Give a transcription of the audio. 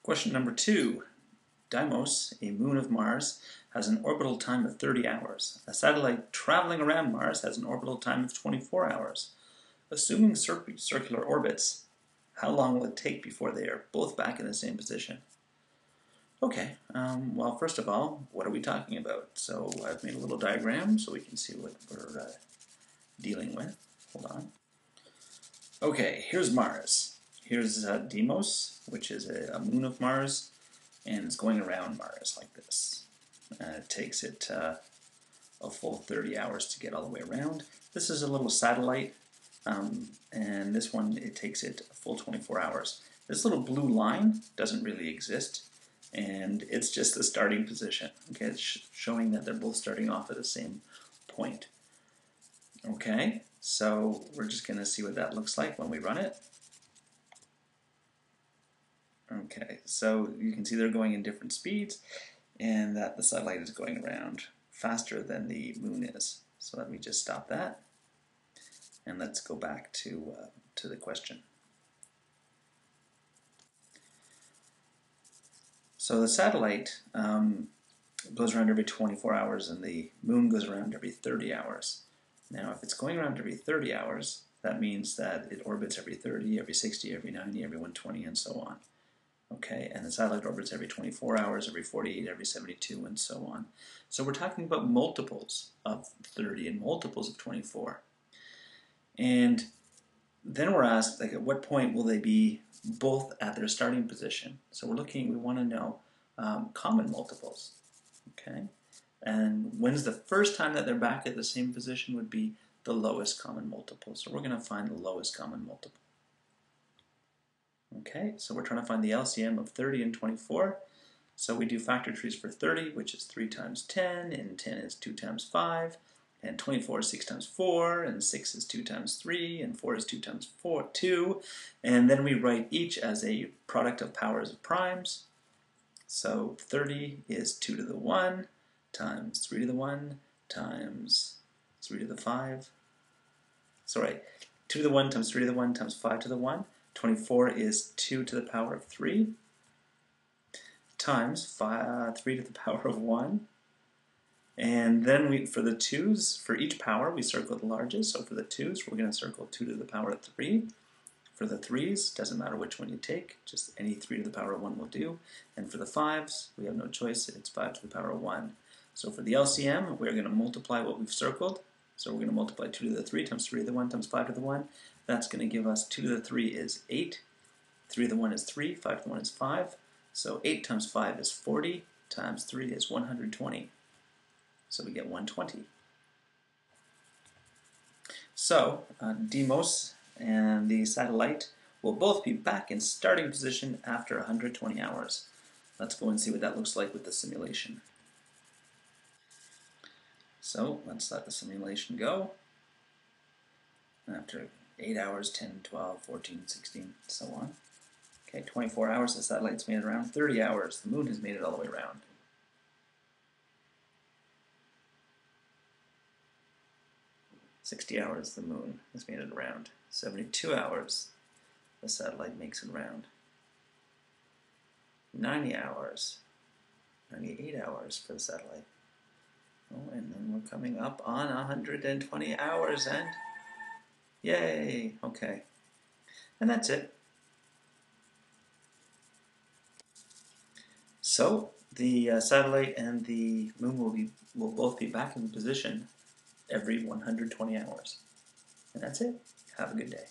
Question number 2. Deimos, a moon of Mars, has an orbital time of 30 hours. A satellite traveling around Mars has an orbital time of 24 hours. Assuming circular orbits, how long will it take before they are both back in the same position? Okay, well, first of all, what are we talking about? So I've made a little diagram so we can see what we're dealing with. Hold on. Okay, here's Mars. Here's Deimos, which is a moon of Mars, and it's going around Mars like this. It takes it a full 30 hours to get all the way around. This is a little satellite, and this one, it takes it a full 24 hours. This little blue line doesn't really exist, and it's just the starting position. Okay, it's showing that they're both starting off at the same point. Okay, so we're just going to see what that looks like when we run it. Okay, so you can see they're going in different speeds, and that the satellite is going around faster than the moon is. So let me just stop that, and let's go back to the question. So the satellite goes around every 24 hours, and the moon goes around every 30 hours. Now, if it's going around every 30 hours, that means that it orbits every 30, every 60, every 90, every 120, and so on. Okay, and the satellite orbits every 24 hours, every 48, every 72, and so on. So we're talking about multiples of 30 and multiples of 24. And then we're asked, like, at what point will they be both at their starting position? So we want to know common multiples. Okay, and when's the first time that they're back at the same position would be the lowest common multiple. So we're going to find the lowest common multiple. Okay, so we're trying to find the LCM of 30 and 24. So we do factor trees for 30, which is 3 times 10, and 10 is 2 times 5, and 24 is 6 times 4, and 6 is 2 times 3, and 4 is 2 times 2. And then we write each as a product of powers of primes. So 30 is 2 to the 1 times 3 to the 1 times 3 to the 5. Sorry, 2 to the 1 times 3 to the 1 times 5 to the 1. 24 is 2 to the power of 3 times 3 to the power of 1. And then for the 2's, for each power, we circle the largest. So for the 2's, we're going to circle 2 to the power of 3. For the 3's, doesn't matter which one you take, just any 3 to the power of 1 will do. And for the 5's, we have no choice, it's 5 to the power of 1. So for the LCM, we're going to multiply what we've circled. So we're going to multiply 2 to the 3 times 3 to the 1 times 5 to the 1. That's going to give us 2 to the 3 is 8, 3 to the 1 is 3, 5 to the 1 is 5. So 8 times 5 is 40, times 3 is 120. So we get 120. So Deimos and the satellite will both be back in starting position after 120 hours. Let's go and see what that looks like with the simulation. So let's let the simulation go. After 8 hours, 10, 12, 14, 16, so on. Okay, 24 hours, the satellite's made it around. 30 hours, the moon has made it all the way around. 60 hours, the moon has made it around. 72 hours, the satellite makes it around. 90 hours, 98 hours for the satellite. Oh, and then we're coming up on 120 hours, and yay! Okay, and that's it. So the satellite and the moon will both be back in position every 120 hours, and that's it. Have a good day.